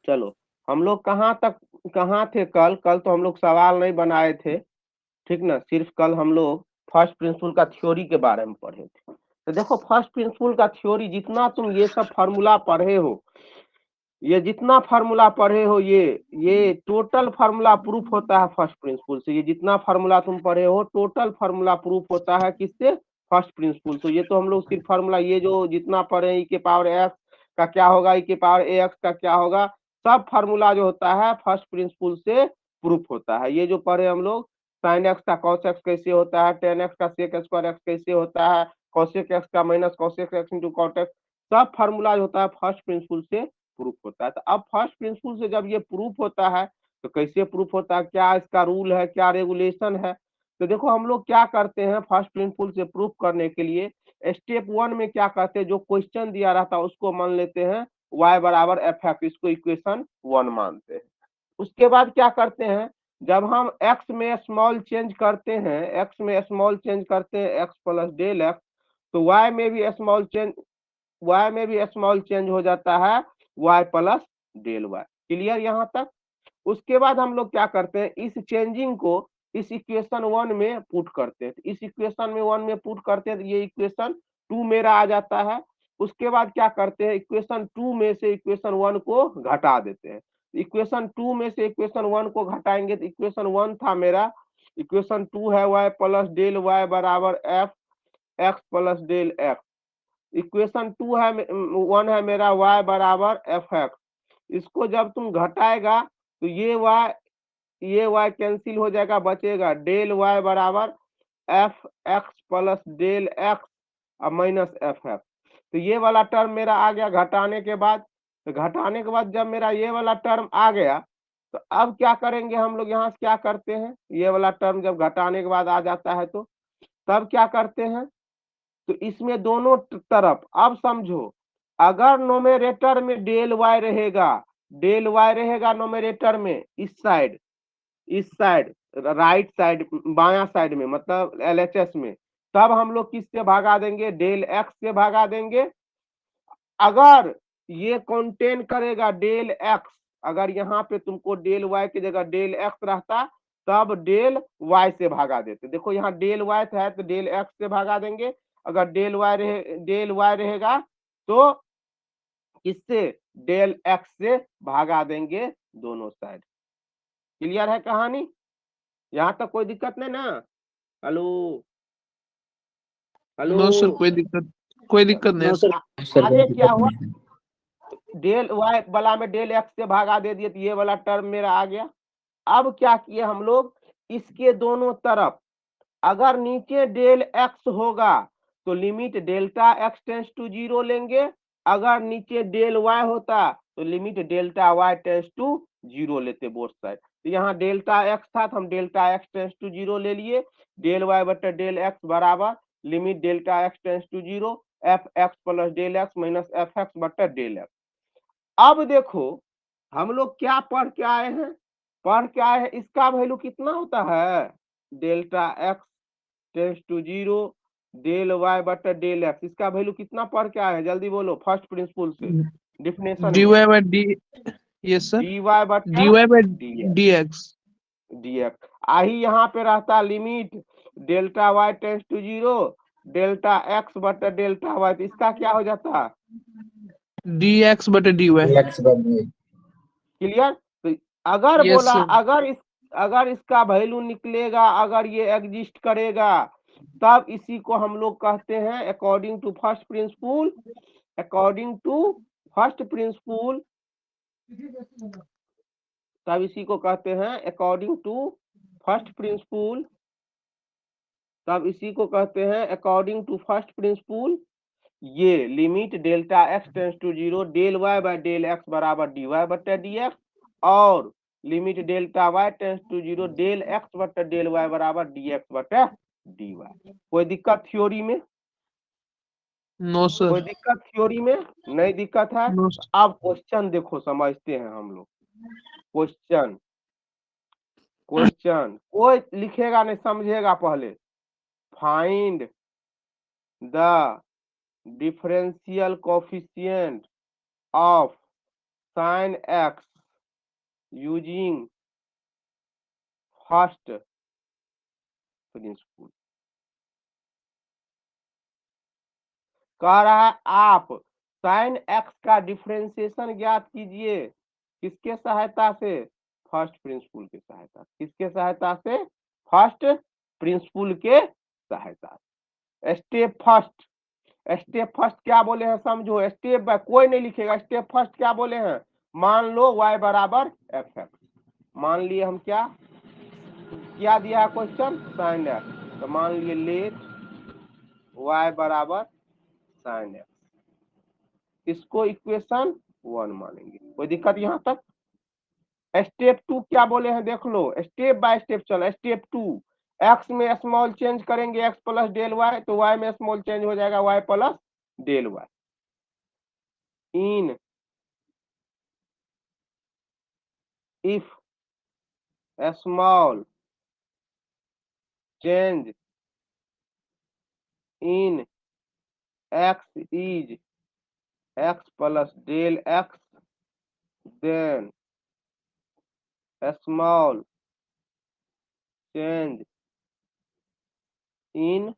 चलो हम लोग कहाँ थे कल तो हम लोग सवाल नहीं बनाए थे, ठीक ना, सिर्फ कल हम लोग फर्स्ट प्रिंसिपल का थ्योरी के बारे में पढ़े थे। तो देखो फर्स्ट प्रिंसिपल का थ्योरी जितना तुम ये सब फार्मूला पढ़े हो, ये जितना फार्मूला पढ़े हो, ये टोटल फार्मूला प्रूफ होता है फर्स्ट प्रिंसिपल से। ये जितना फार्मूला तुम पढ़े हो टोटल फार्मूला प्रूफ होता है किससे? First principle. तो ये तो हम लोग सिर्फ फार्मूला ये जो जितना पढ़े ई के पावर एक्स का क्या होगा, ई के पावर ए एक्स का क्या होगा, सब फार्मूला जो होता है फर्स्ट प्रिंसिपल से प्रूफ होता है। ये जो पढ़े हम लोग साइन एक्स का कॉस एक्स कैसे होता है, टेन एक्स का सेक स्क्वायर एक्स कैसे होता है, कॉसेक एक्स का minus cosec X into cot X, सब फार्मूला जो होता है फर्स्ट प्रिंसिपल से प्रूफ होता है। तो अब फर्स्ट प्रिंसिपल से जब ये प्रूफ होता है तो कैसे प्रूफ होता है, क्या इसका रूल है, क्या रेगुलेशन है? तो देखो हम लोग क्या करते हैं फर्स्ट प्रिंसिपल से प्रूफ करने के लिए, स्टेप 1 में क्या करते हैं, जो क्वेश्चन दिया रहता है उसको मान लेते हैं y बराबर एफ एक्स, इसको इक्वेशन 1 मानते हैं। उसके बाद क्या करते हैं, जब हम x में स्मॉल चेंज करते हैं, x में स्मॉल चेंज करते हैं x प्लस डेल एक्स, तो y में भी स्मॉल चेंज हो जाता है y plus del y. Clear यहाँ तक? उसके बाद हम लोग क्या करते हैं, इस चेंजिंग को इस इक्वेशन 1 में पुट करते हैं। इस इक्वेशन में 1 में पुट करते हैं तो ये इक्वेशन 2 मेरा आ जाता है। उसके बाद क्या करते हैं, इक्वेशन 2 में से इक्वेशन 1 को घटा देते हैं। इक्वेशन 2 में से इक्वेशन 1 को घटाएंगे तो इक्वेशन 1 था मेरा, इक्वेशन 2 है y प्लस डेल वाई बराबर f x plus del x. Equation 2 है 1 है मेरा y बराबर एफ एक्स। इसको जब तुम घटाएगा तो ये y कैंसिल हो जाएगा, बचेगा डेल y बराबर f x plus del x और माइनस एफ एक्स। तो ये वाला टर्म मेरा आ गया घटाने के बाद। तो घटाने के बाद जब मेरा ये वाला टर्म आ गया तो अब क्या करेंगे हम लोग, यहाँ से क्या करते हैं, ये वाला टर्म जब घटाने के बाद आ जाता है तो तब क्या करते हैं, तो इसमें दोनों तरफ अब समझो, अगर नोमेरेटर में डेल वाई रहेगा नोमेरेटर में इस साइड राइट साइड बाया साइड में, मतलब एलएचएस में, तब हम लोग किससे भागा देंगे, डेल एक्स से भागा देंगे। अगर ये कंटेन करेगा डेल एक्स, अगर यहाँ पे तुमको डेल वाई की जगह डेल एक्स रहता तब डेल वाई से भागा देते। देखो यहाँ डेल वाई है तो डेल एक्स से भागा देंगे, अगर डेल वाई रहेगा तो किससे, डेल एक्स से भागा देंगे दोनों साइड। क्लियर है कहानी? यहाँ तक कोई दिक्कत नहीं ना? हेलो हेलो नो सर, कोई दिक्कत नहीं नो है सर, सर आगे कोई क्या दिक्कत हुआ, नहीं है। डेल वाई वाला में डेल एक्स से भागा दे दिए तो ये वाला टर्म मेरा आ गया। अब क्या किए हम लोग, इसके दोनों तरफ अगर नीचे डेल एक्स होगा तो limit delta x tends to 0 लेंगे, अगर नीचे डेल वाई होता तो limit delta y tends to 0 लेते बोथ साइड। तो यहाँ डेल्टा एक्स था तो हम डेल्टा एक्स टेंस टू 0 ले लिए, डेल वाई बटे डेल एक्स बराबर limit delta x tends to 0 f x plus del x minus f x बटे डेल एक्स। अब देखो हम लोग क्या पढ़ के आए हैं, इसका वैल्यू कितना होता है, delta x tends to 0 del y बटे डेल एक्स, इसका वैल्यू कितना पढ़ के आए हैं, जल्दी बोलो फर्स्ट प्रिंसिपल से डिफिनेशन डी में, y by D, yes sir, D Y बटे D Y by D D X. X. आई यहाँ पे रहता limit delta y tends to 0 delta x बटे डेल्टा वाई, तो इसका क्या हो जाता, डी एक्स बटे डी वाई। एक्स बन क्लियर? तो अगर यस बोला सर। अगर इसका वैल्यू निकलेगा, अगर ये एग्जिस्ट करेगा तब इसी को हम लोग कहते हैं according to first principle, according to first principle, तब इसी को कहते हैं अकॉर्डिंग टू फर्स्ट प्रिंसिपल, तब इसी को कहते हैं अकॉर्डिंग टू फर्स्ट प्रिंसिपल। ये limit delta x tends to 0 del y by del x बराबर डी वाई बटे डी एक्स, और limit delta y tends to 0 del x बटे डेल वाई बराबर डी एक्स बटे डी वाई। कोई दिक्कत theory में? No sir. कोई दिक्कत थ्योरी में? नहीं दिक्कत है? नो तो अब क्वेश्चन देखो, समझते हैं हम लोग। क्वेश्चन क्वेश्चन कोई लिखेगा नहीं, समझेगा पहले। Find the differential coefficient of sine x using first principle. कह रहा है आप साइन एक्स का डिफरेंशिएशन ज्ञात कीजिए किसके सहायता से, फर्स्ट प्रिंसिपल के सहायता, किसके सहायता से, फर्स्ट प्रिंसिपल के सहायता से। स्टेप फर्स्ट क्या बोले हैं समझो, स्टेप बाय कोई नहीं लिखेगा, स्टेप फर्स्ट क्या बोले हैं, मान लो y बराबर एफ एक्स, मान लिए हम क्या दिया है क्वेश्चन, साइन एक्स, तो मान लिए लेट y बराबर साइन एक्स, इसको इक्वेशन 1 मानेंगे, कोई दिक्कत यहाँ तक। स्टेप 2 क्या बोले हैं देख लो, स्टेप बाय स्टेप चलो। स्टेप 2 एक्स में स्मॉल चेंज करेंगे एक्स प्लस डेल वाई, तो वाई में स्मॉल चेंज हो जाएगा y plus del y. In if small change in x is x plus del x, then small change in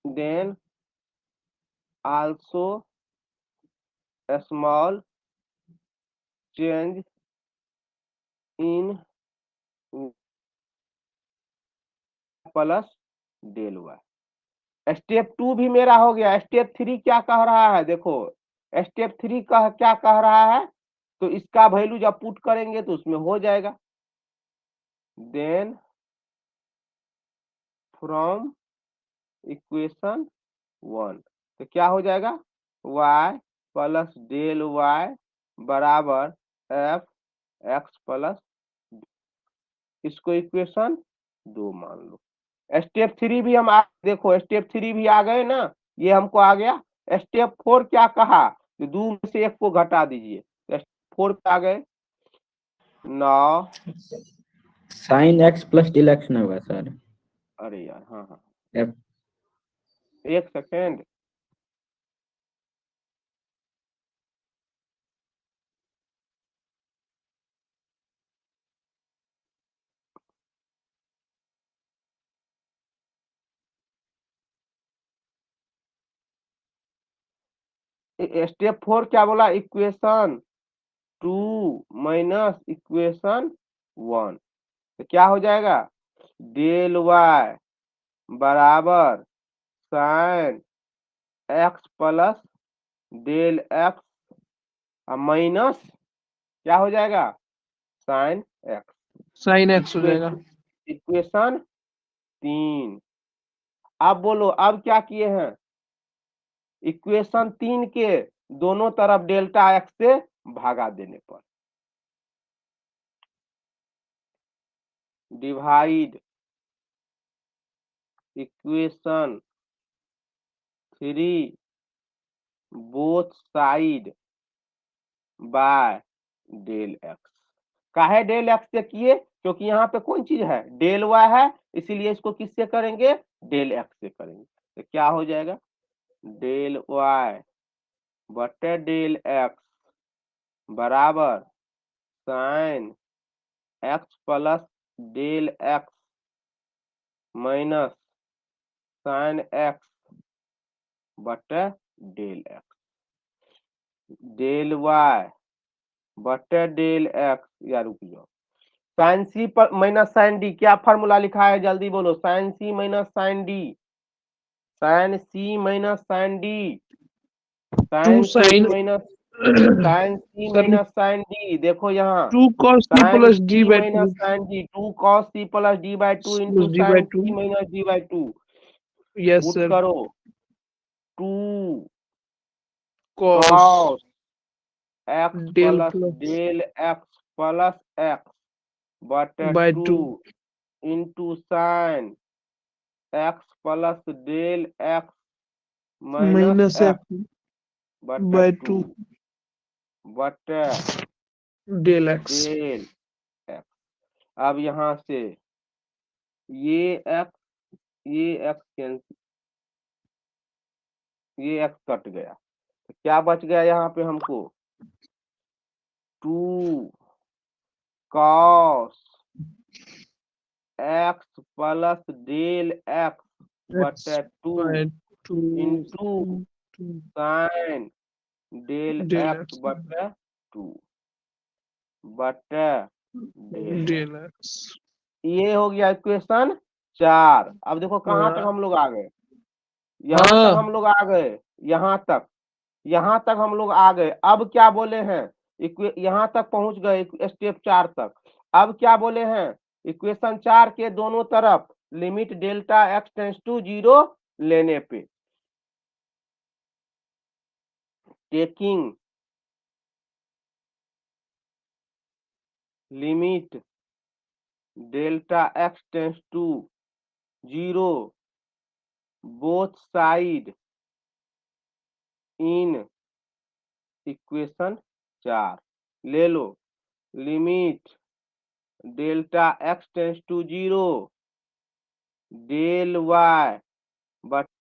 then also a small change in plus del y. Step 2 भी मेरा हो गया। Step 3 क्या कह रहा है देखो, स्टेप 3 क्या कह रहा है, तो इसका वैल्यू जब पुट करेंगे तो उसमें हो जाएगा, देन फ्रॉम इक्वेशन 1, तो क्या हो जाएगा, y प्लस डेल वाई बराबर एफ एक्स प्लस, इसको इक्वेशन 2 मान लो। स्टेप 3 भी हम देखो, स्टेप 3 भी आ गए ना, ये हमको आ गया। स्टेप 4 क्या कहा, तो 2 में से 1 को घटा दीजिए, तो स्टेप 4 पे आ गए 9। Sine x plus del x ना होगा सर। अरे यार हाँ हाँ, एफ एक सेकेंड, स्टेप 4 क्या बोला, इक्वेशन 2 माइनस इक्वेशन 1, तो क्या हो जाएगा, डेल वाई बराबर sine x plus del x minus क्या हो जाएगा, साइन एक्स, साइन एक्स हो जाएगा। इक्वेशन 3। अब बोलो, अब क्या किए हैं, इक्वेशन 3 के दोनों तरफ डेल्टा एक्स से भागा देने पर, divide equation 3 both side by del x. काहे डेल एक्स से किए, क्योंकि यहाँ पे कौन चीज है, डेल वाई है, इसीलिए इसको किससे करेंगे, डेल एक्स से करेंगे, तो क्या हो जाएगा, डेल वाई बटे डेल एक्स बराबर sine x plus del x minus sine x बटे डेल एक्स, डेल वाई बटे डेल एक्स, या रुक जाओ, साइन सी पर माइनस साइन डी, क्या फॉर्मूला लिखा है जल्दी बोलो, sine c minus sine d, sine c minus sine d, sine c sine minus sine c sir minus sine d, देखो यहाँ 2 cos c sine plus d C by minus 2 sine d, 2 cos c plus d by 2 into plus d by sine 2 c minus d by 2, yes put sir करो 2 cos cos x del प्लस plus del x plus x बटे by 2 2 into sine x plus del x minus minus f x बटे by 2 2 बटे del x del x. अब यहाँ से ये x, ये एक्स कैंसिल, ये एक्स कट गया, तो क्या बच गया यहाँ पे हमको 2 cos x plus del x बटे 2 by 2 into into sine del del x x बटे 2 बटे डेल del x. ये हो गया इक्वेशन 4। अब देखो कहाँ तक हाँ हम लोग आ गए, यहाँ तक हम लोग आ गए, यहाँ तक हम लोग आ गए। अब क्या बोले हैं, यहाँ तक पहुंच गए स्टेप 4 तक। अब क्या बोले हैं, इक्वेशन 4 के दोनों तरफ limit delta x tends to 0 लेने पे, taking limit delta x tends to 0 both side in equation 4। ले लो limit delta x tends to 0 del y बटा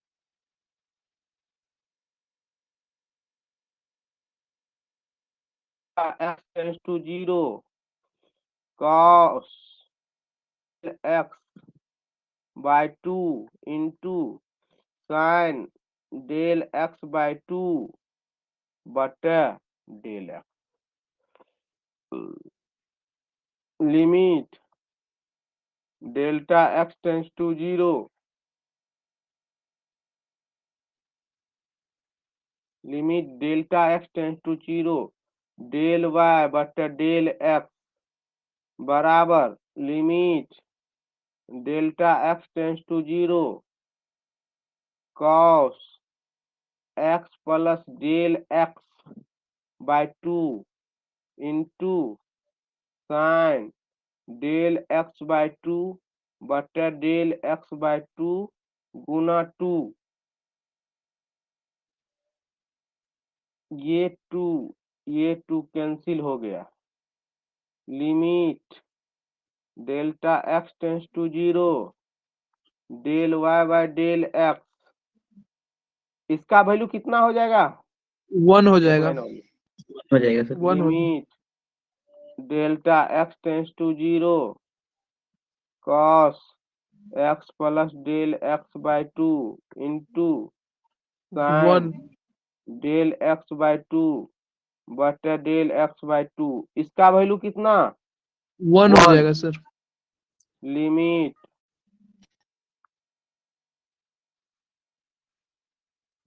x tends to 0 cos x by 2 into sine del x by 2 बटे del x। Limit delta x tends to 0 limit delta x tends to 0 del y बटे del x बराबर limit delta x tends to 0 cos x plus del x by 2 into sine del x by 2 बटे del x by 2 गुना 2, ये 2 cancel हो गया। Limit delta x tends to 0 del y by del x, इसका value कितना हो जाएगा, 1 हो देखो जाएगा, है ना, हो जाएगा सर। 1 हो limit delta x tends to 0 cos x plus del x by 2 into sine 1 del x by 2 बटे डेल x बाय 2, इसका वैल्यू कितना 1 हो 1। जाएगा sir. Limit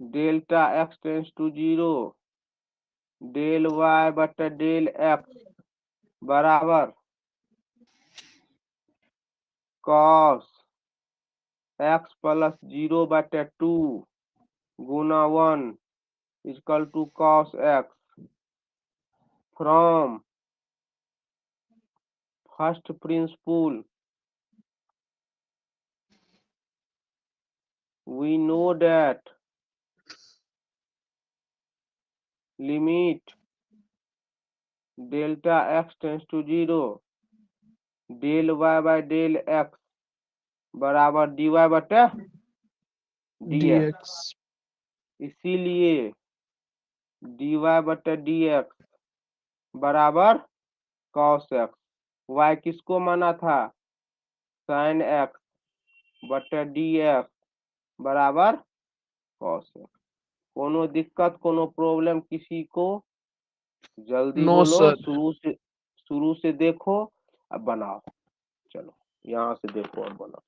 delta x tends to 0 del y बटे डेल x बराबर cos x plus 0 बटे 2 गुना 1 equal to cos x from first principle we know that limit delta x tends to 0 del y by del x बराबर dy बटे dx। dx इसीलिए dy बटे dx बराबर cos x। y किसको माना था, sin x बटे dx बराबर cos x। कोनो दिक्कत कोनो प्रॉब्लम किसी को, जल्दी नो बोलो, सर। शुरू से देखो अब बनाओ। चलो यहाँ से देखो और बनाओ।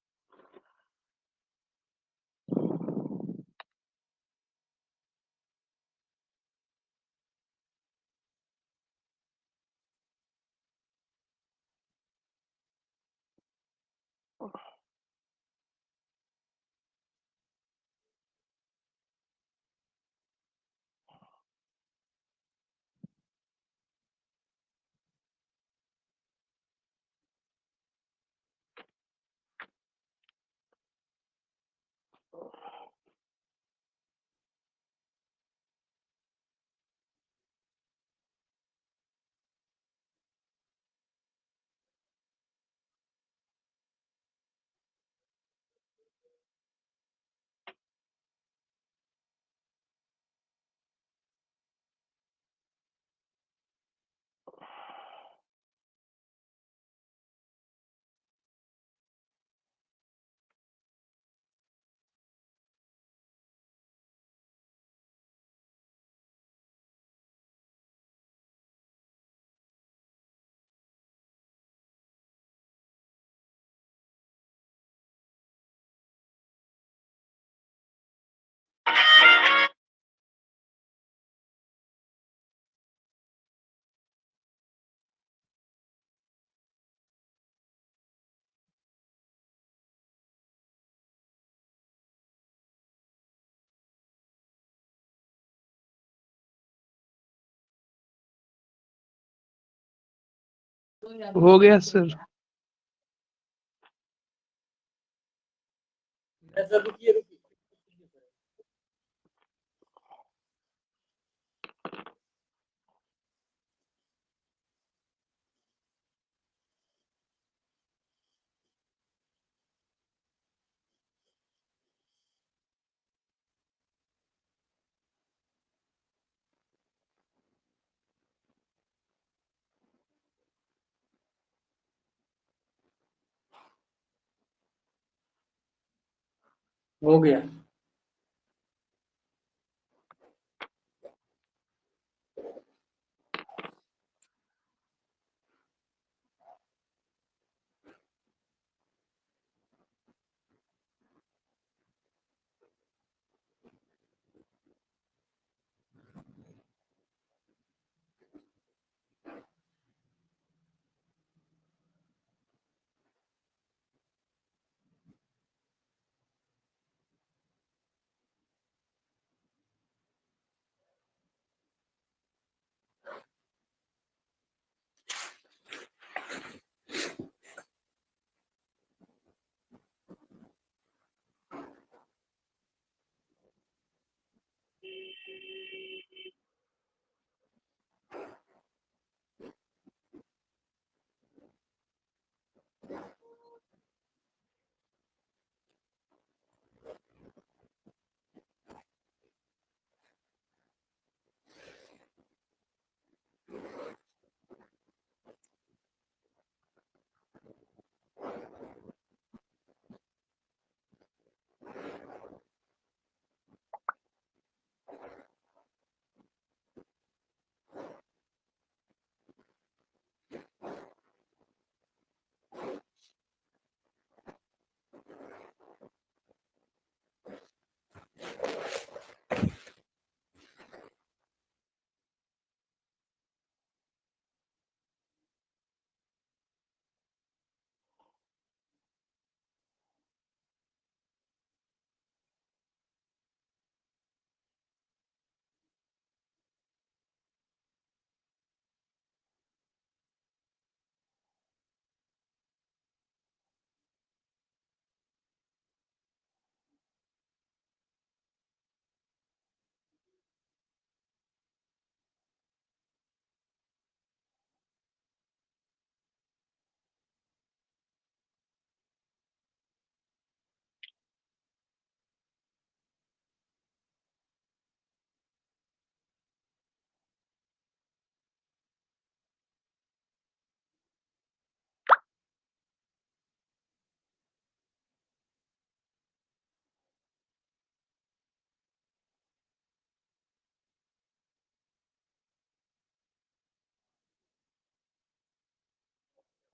हो गया सर। हो गया।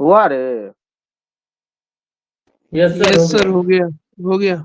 हुआ रे। यस सर, यस हो सर, गया। हो गया, हो गया।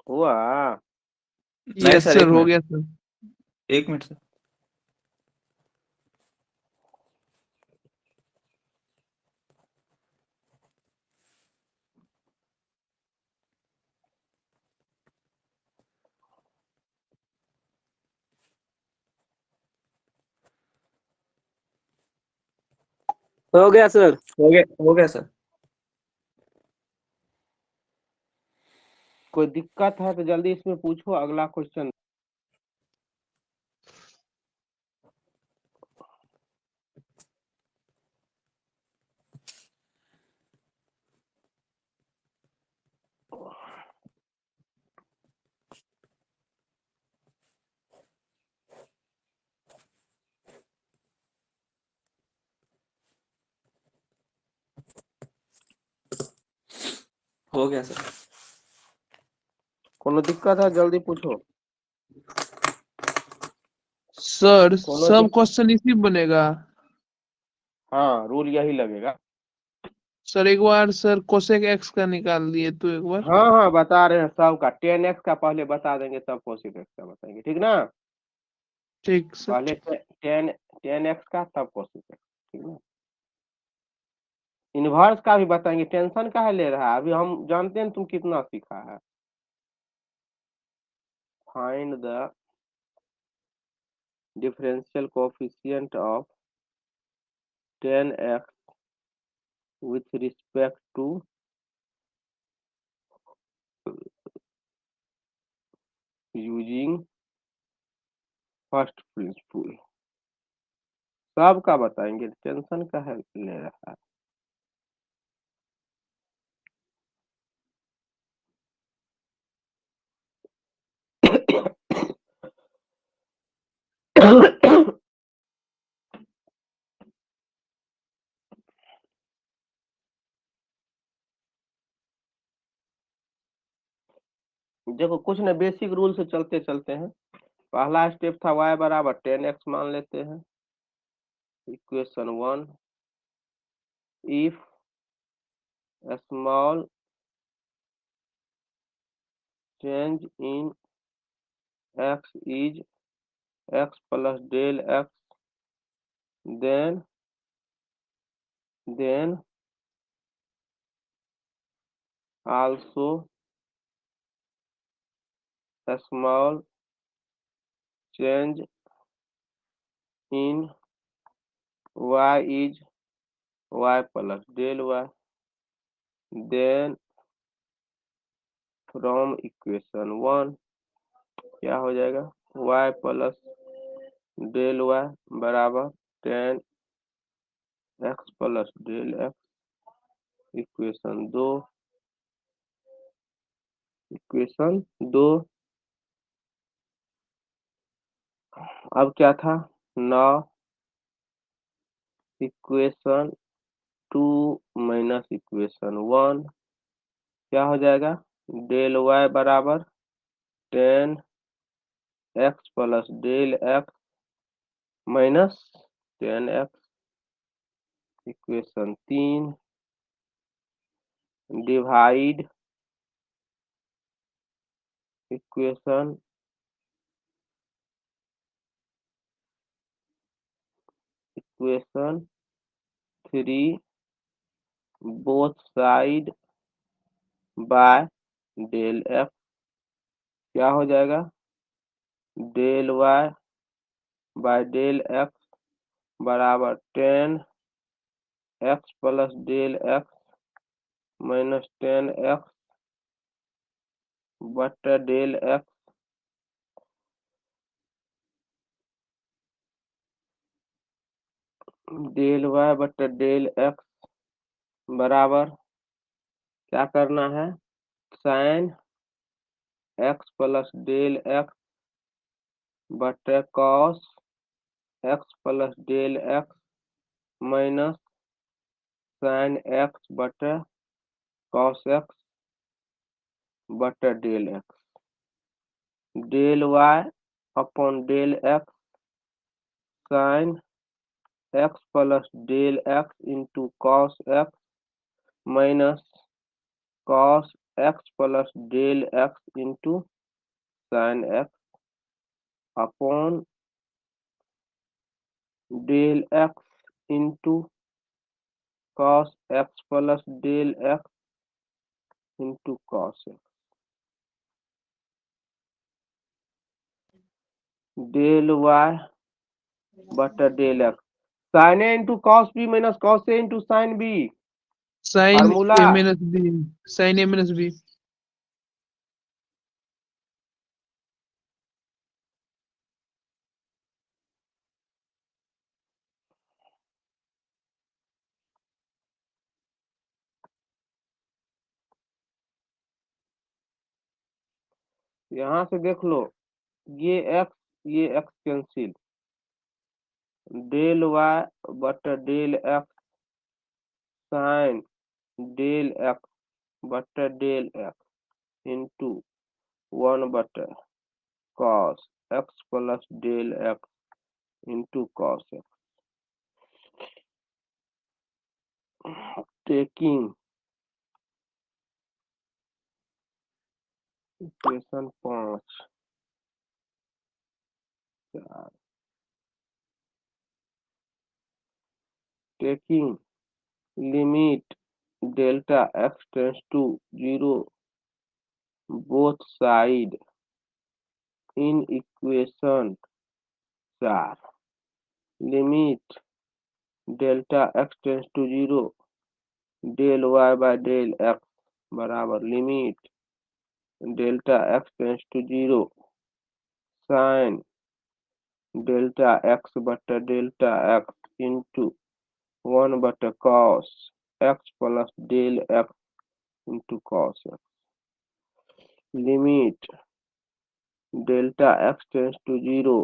हुआ? नहीं यस सर, सर, एक हो मिनट। गया सर। 1 minute sir. हो गया सर। हो गया सर। कोई दिक्कत है तो जल्दी इसमें पूछो, अगला क्वेश्चन। हो गया सर। कोनो दिक्कत है जल्दी पूछो। सर कोनो सब क्वेश्चन इसी में बनेगा? हाँ, रूल यही लगेगा। सर एक बार सर कोसेक एक्स का निकाल दिए तो एक बार। हाँ हाँ, बता रहे हैं सबका। 10x का पहले बता देंगे, तब कोसेक एक्स का बताएंगे, ठीक ना? ठीक सर। पहले 10x का, तब कोसेक एक्स, ठीक ना? इनवर्स का भी बताएंगे, टेंशन काहे ले रहा है? अभी हम जानते हैं तुम कितना सीखा है। Find the differential coefficient of 10x with respect to using first principle. सबका बताएंगे, टेंशन काहे ले रहा है? देखो कुछ न, बेसिक रूल से चलते चलते हैं। पहला स्टेप था y बराबर 10x मान लेते हैं। Equation 1, if small change in x is x plus del x, then also small change in y is y plus del y, then from equation 1 क्या हो जाएगा? y प्लस डेल y बराबर 10x plus del x। Equation 2 अब क्या था? 9 equation 2 minus equation 1 क्या हो जाएगा? डेल y बराबर 10x plus del x minus 10x। Equation 3 divide equation equation 3 both side by del x क्या हो जाएगा? Del y by del x बराबर 10x plus del x minus 10x बटा del x। Del y बटा del x बराबर क्या करना है? Sine x plus del x बटा cos x plus del x minus sine x बटा कॉस x बटा del x। Del y upon del x sine x plus del x into cos x minus cos x plus del x into sine x upon del x into cos x plus del x into cos x del y बटा del x sine A into cos B minus cos A into sine B sine formula A minus B, sine A minus B. यहाँ से देख लो ये x cancel del y बटा del x sine del x बटा del x into 1 बटा cos x plus del x into cos x taking equation 5 taking limit delta x tends to 0 both side in equation 4 limit delta x tends to 0 del y by del x बराबर limit delta x tends to 0 sine delta x बटा delta x into 1 बटा cos x plus del x into cos x limit delta x tends to 0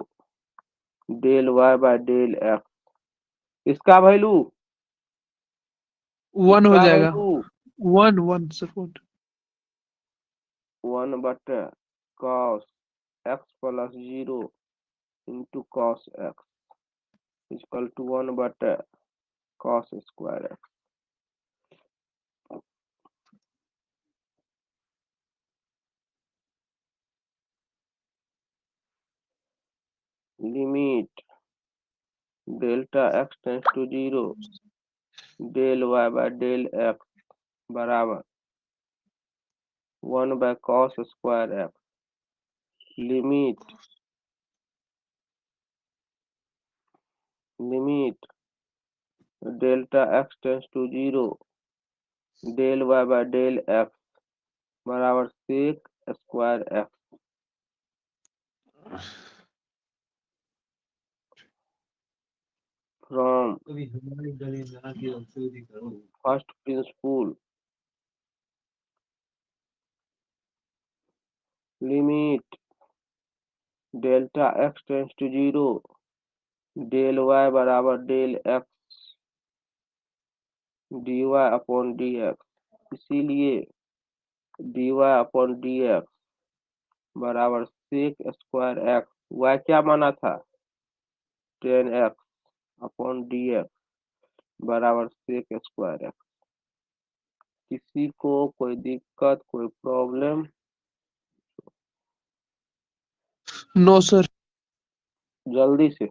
del y by del x इसका value 1 हो इसका जाएगा। Value 1 second. 1 बटा cos x plus 0 into cos x equal to 1 बटा cos square x limit delta x tends to 0 del y by del x बराबर 1 by cos square x limit delta x tends to 0 del y by del x बराबर sec square x from first principle limit delta x tends to 0 del y बराबर del x d y upon d x इसीलिए d y upon d x बराबर sec square x Y क्या माना था 10x upon d x बराबर sec square x किसी को कोई दिक्कत कोई प्रॉब्लम नो सर। जल्दी से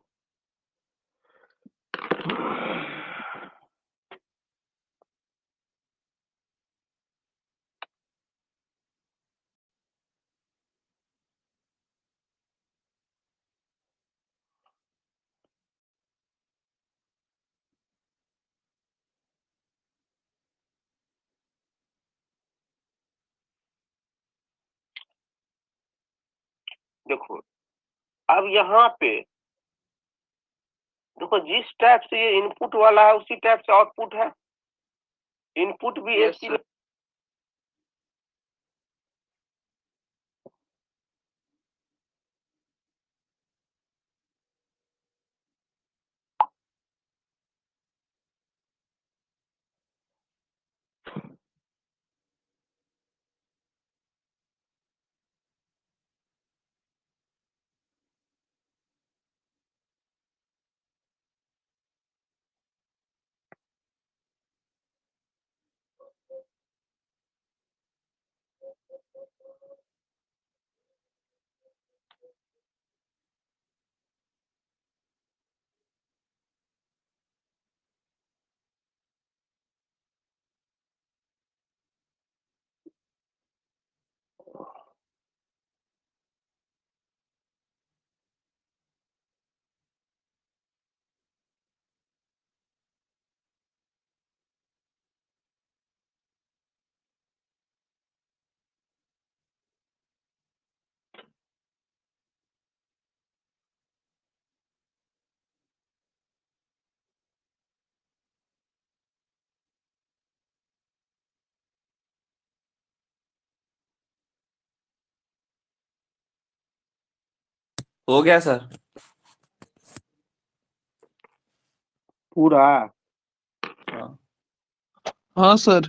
देखो अब यहाँ पे देखो जिस टाइप से ये इनपुट वाला है उसी टाइप से आउटपुट है इनपुट भी एक ही हो गया सर। पूरा? हाँ हाँ सर।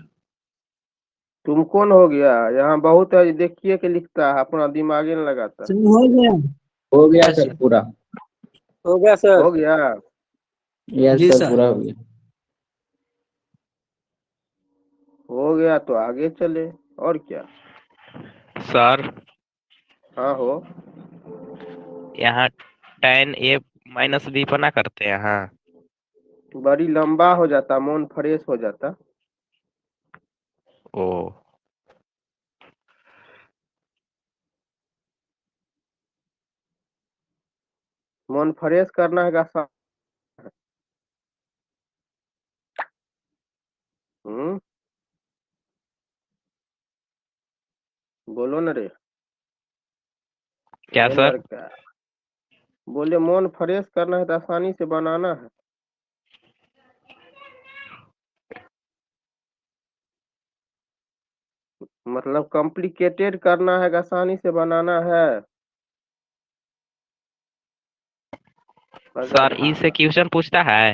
तुम कौन हो गया? यहाँ बहुत है, देखिए के लिखता है, अपना दिमागे नहीं लगाता। हो गया। हो गया सर पूरा। हो गया सर। हो गया? यस जी सर सर। पूरा हो गया। हो गया तो आगे चले, और क्या। सर हाँ हो। यहाँ tan a - b बना करते हैं यहाँ। बड़ी लंबा हो जाता, मन फ्रेश हो जाता। ओ मन फ्रेश करना है का? हम्म, बोलो न रे। क्या ए सर? लड़का, बोले मन फ्रेश करना है तो आसानी से बनाना है। मतलब कॉम्प्लिकेटेड करना है कि आसानी से बनाना है? सर अगर ई से क्वेश्चन पूछता है।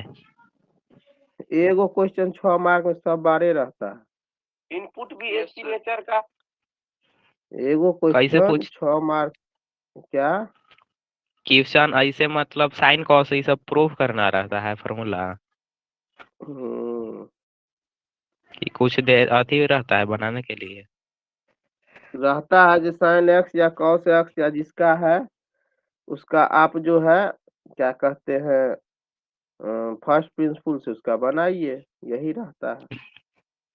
एगो क्वेश्चन 6 मार्क में सब बारे रहता है। इनपुट भी एक ही नेचर का। एगो कैसे क्वेश्चन पूछ 6 मार्क। क्या? क्वेश्चन ऐसे मतलब साइन कॉस ये सब प्रूफ करना रहता है फॉर्मूला हम्म, कि कुछ देर अति रहता है बनाने के लिए। रहता है जो साइन एक्स या कॉस एक्स या जिसका है, उसका आप जो है क्या कहते हैं, फर्स्ट प्रिंसिपल से उसका बनाइए, यही रहता है।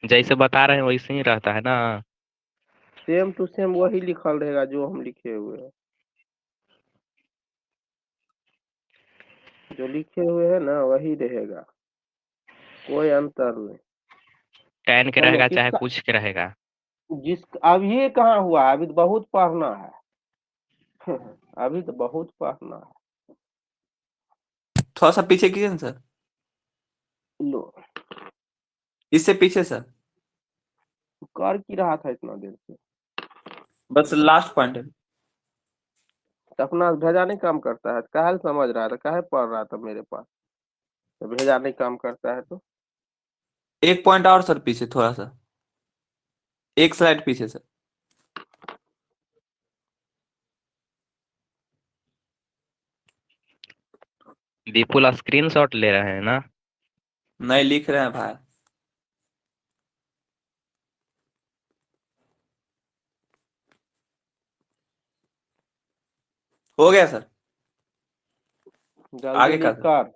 जैसे बता रहे हैं वैसे ही रहता है ना। सेम टू सेम वही लिखल रहेगा जो हम लिखे हुए हैं। जो लिखे हुए हैं ना वही रहेगा, कोई अंतर नहीं। tan के चलो रहेगा चाहे किसका, कुछ के रहेगा। अब ये कहाँ हुआ, अभी तो बहुत पढ़ना है। अभी तो बहुत पढ़ना थोड़ा सा पीछे कीजिए ना सर। है। लो, इससे पीछे सर। कर की रहा था इतना देर से? बस लास्ट पॉइंट है। तो अपना भेजा नहीं काम करता है, काहे समझ रहा था, काहे पढ़ रहा था मेरे पास? तो भेजा नहीं काम करता है तो? एक पॉइंट और सर पीछे थोड़ा सा, एक स्लाइड पीछे सर। विपुल स्क्रीनशॉट ले रहे हैं ना। नहीं लिख रहे हैं भाई। हो गया सर। जल्दी आगे का लिख सर। कर।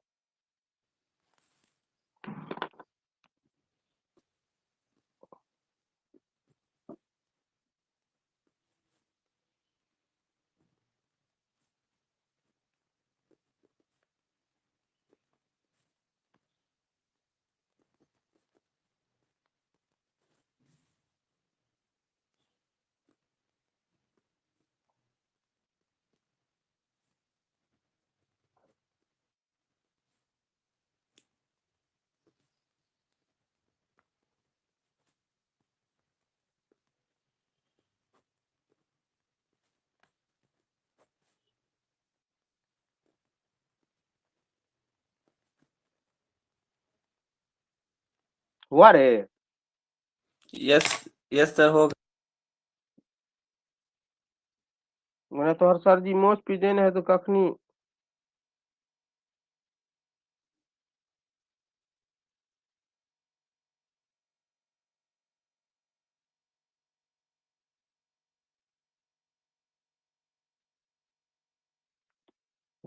हुआ रे? यस, यस सर हो गया। मैंने तो हर सर जी मोच पी देने है तो कखनी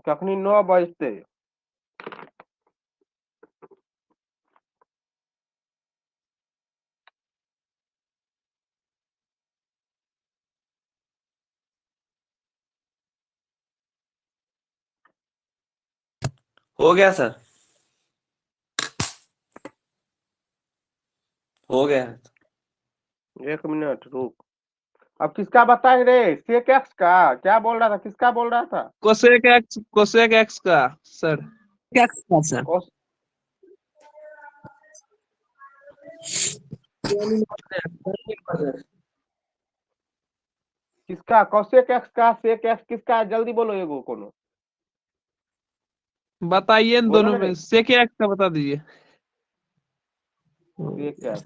कखनी 9 बजते। हो गया सर, हो गया। 1 मिनट रुक। अब किसका बताए रे? सेक एक्स का क्या बोल रहा था? किसका बोल रहा था? कोसेक एक्स का सर। क्या सर? कौस- किसका? कौशेक एक्स का, सेक एक्स किसका है? जल्दी बोलो एगो कोनो। बताइए इन बोलो दोनों ना रे। में सेक एक्स का बता दीजिए। सेक एक्स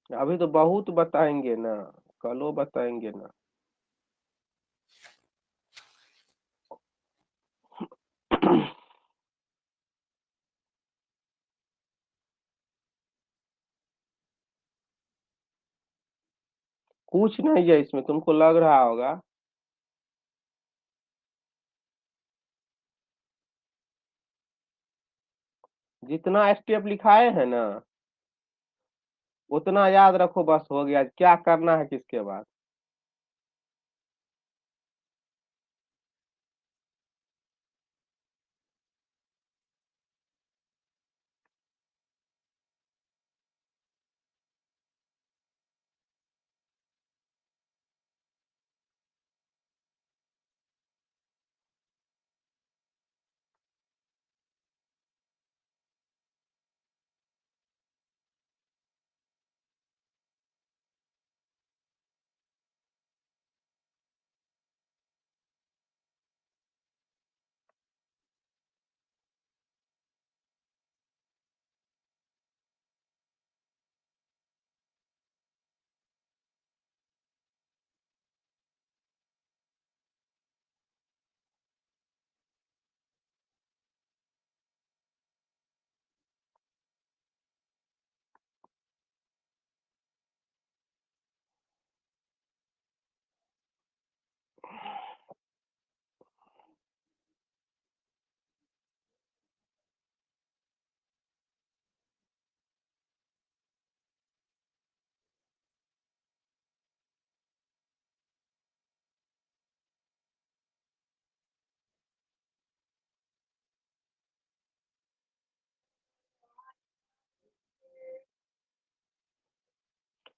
अभी तो बहुत बताएंगे ना, कलो बताएंगे ना। कुछ नहीं है इसमें, तुमको लग रहा होगा। जितना स्टेप लिखाए हैं ना उतना याद रखो, बस हो गया। क्या करना है किसके बाद?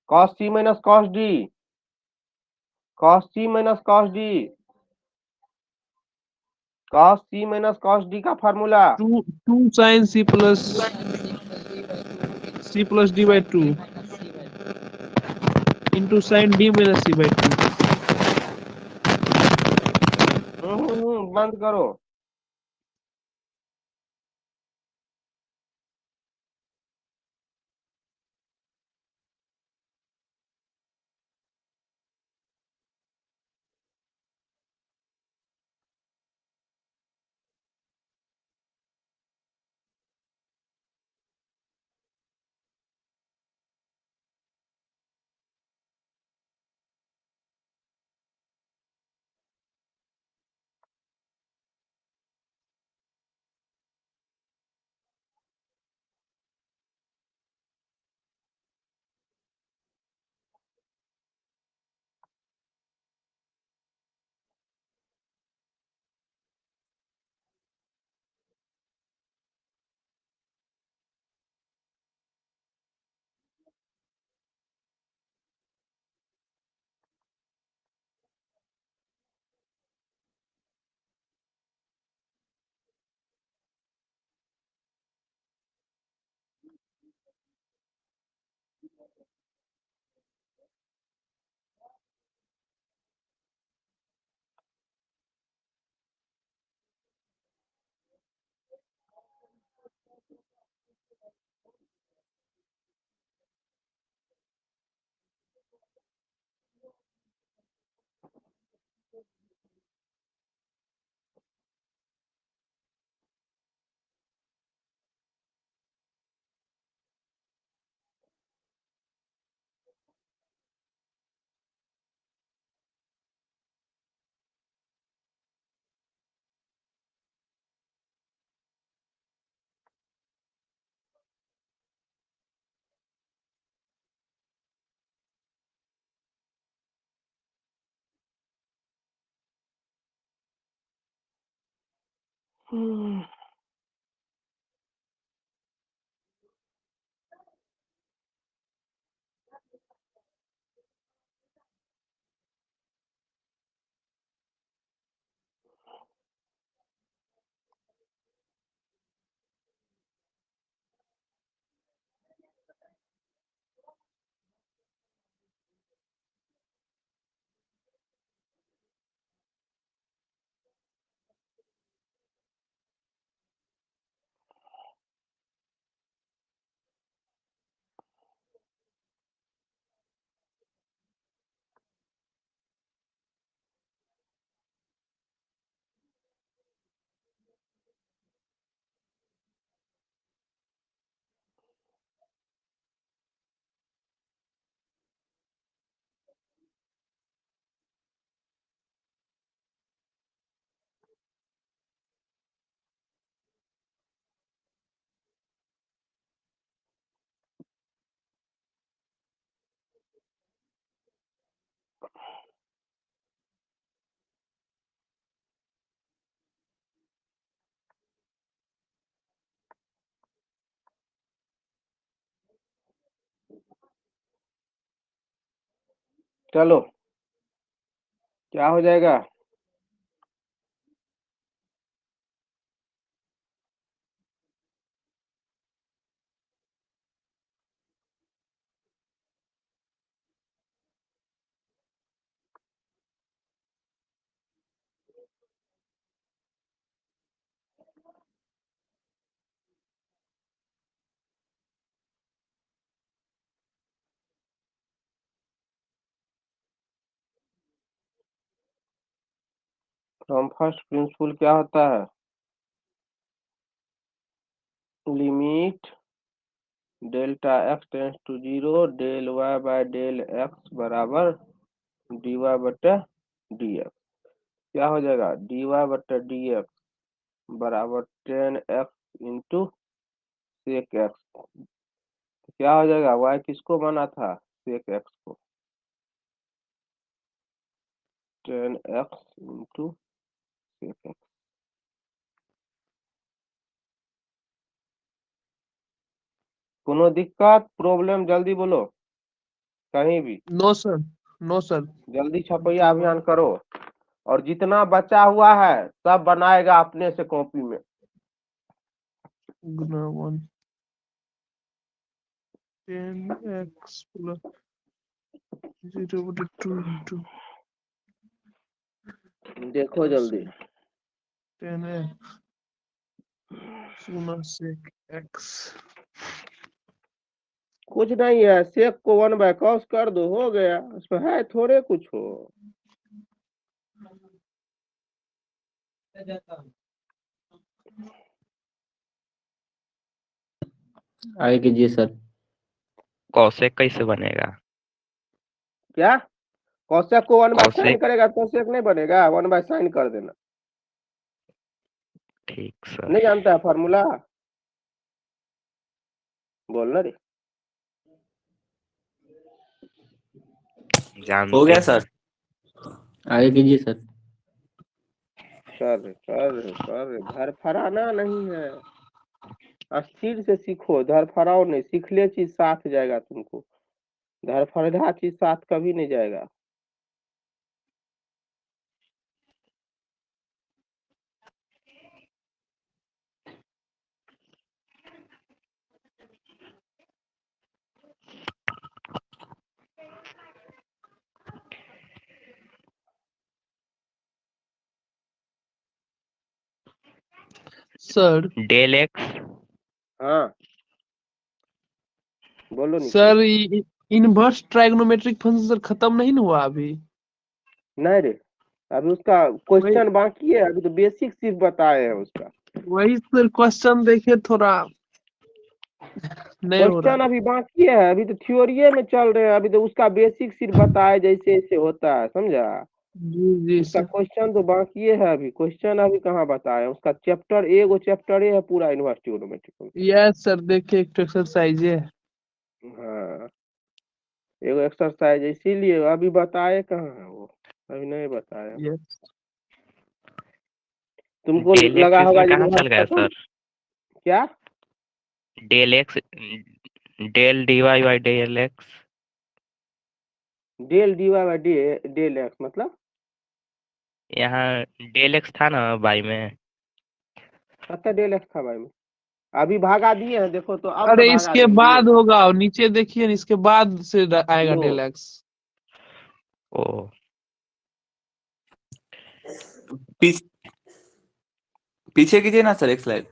Cos c minus cos d, cos c minus cos d, cos c minus cos d का formula. Two sine c plus d by 2 into sine d minus c by 2। बंद करो। चलो क्या हो जाएगा? फ्रॉम फर्स्ट प्रिंसिपल क्या होता है? Limit delta x tends to 0 del y by del x बराबर डी वाई बटे डी एक्स। क्या हो जाएगा? डी वाई बटे डी एक्स बराबर 10x इंटू सेक एक्स। क्या हो जाएगा? y किसको बना था? सेक एक्स को। 10x into sec x. कोनो दिक्कत प्रॉब्लम? जल्दी बोलो, कहीं भी नो सर, नो सर। जल्दी छपैया अभियान करो, और जितना बचा हुआ है सब बनाएगा अपने से कॉपी में। गुना 1 10x प्लस 0/2 इंटू देखो जल्दी। 10x गुना सेक x। कुछ नहीं है, सेक को 1/cos कर दो, हो गया। उसमें है थोड़े कुछ हो। आगे कीजिए सर। कौशिक कैसे बनेगा? क्या? कौशिक को 1/sin कौशिक करेगा तो कौशिक नहीं बनेगा, 1/sin कर देना। ठीक सर। नहीं जानता है फार्मूला? बोलना रे। जानते हो गया हैं। सर। आगे कीजिए सर। कर धरफराना नहीं है, अस्थिर से सीखो। धरफराओ नहीं, सीखले चीज साथ जाएगा तुमको। धरफरा चीज साथ कभी नहीं जाएगा। Sir del x. हाँ बोलो Nikhil. Sir inverse trigonometric function sir खत्म नहीं ना हुआ अभी? नहीं रे, अभी उसका वही क्वेश्चन बाकी है, अभी तो बेसिक सिर्फ बताए हैं उसका। वही सर क्वेश्चन देखे थोड़ा नहीं हो रहा। क्वेश्चन अभी बाकी है, अभी तो थ्योरी में चल रहे हैं। अभी तो उसका बेसिक सिर्फ बताए जैसे ऐसे होता है, समझा? जी जी उसका सर। क्वेश्चन तो बाकी है। अभी क्वेश्चन अभी कहाँ बताए? उसका चैप्टर एगो चैप्टर है पूरा इनवर्स ट्रिग्नोमेट्रिक। यस सर, देखिए एक एक्सरसाइज है। हाँ एगो एक्सरसाइज, इसीलिए अभी बताए कहाँ है वो, अभी नहीं बताया। यस तुमको डेल लगा एक्स होगा इसमें कहाँ यूनिवर्स चल गया खत्म। सर? क्या? Del x, del dy by del x. Del dy by del x मतलब यहाँ डेल एक्स था ना बाई में। कितना डेल एक्स था भाई में? अभी भागा दिए हैं, देखो तो अब ना अरे भागा इसके देंगे। बाद होगा, और नीचे देखिए ना, इसके बाद से आएगा लो। Del x. ओ पीछे कीजिए ना सर एक स्लाइड।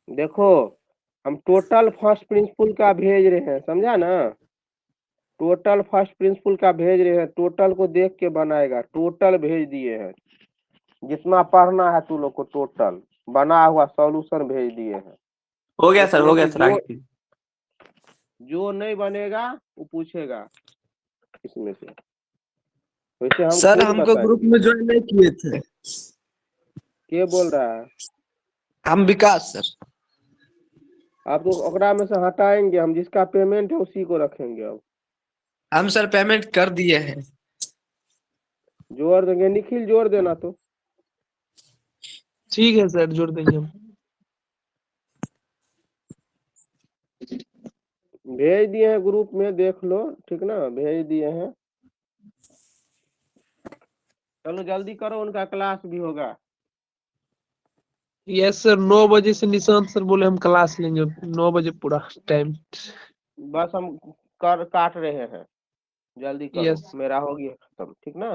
देखो हम टोटल फर्स्ट प्रिंसिपल का भेज रहे हैं, समझा ना? टोटल फर्स्ट प्रिंसिपल का भेज रहे हैं, टोटल को देख के बनाएगा। टोटल भेज दिए हैं, जितना पढ़ना है तू लोग को टोटल बना हुआ सॉल्यूशन भेज दिए हैं। हो गया सर, हो उसमें गया से सर, आगे कीजिए। जो नहीं बनेगा वो पूछेगा इसमें से। वैसे हम सर खुद हमको ग्रुप बताएंगे। में ज्वाइन नहीं किए थे। के बोल रहा है? हम विकास सर। आप तो ओकरा में से हटाएंगे, हम जिसका पेमेंट है उसी को रखेंगे। अब हम सर पेमेंट कर दिए हैं। जोड़ देंगे, निखिल जोड़ देना तो। ठीक है सर, जोड़ देंगे हम। भेज दिए हैं ग्रुप में, देख लो ठीक ना, भेज दिए हैं। चलो जल्दी करो, उनका क्लास भी होगा। यस सर, 9 बजे से निशांत सर बोले हम क्लास लेंगे, 9 बजे पूरा टाइम। बस हम कर काट रहे हैं, जल्दी करो, यस। मेरा हो गया खत्म, ठीक ना।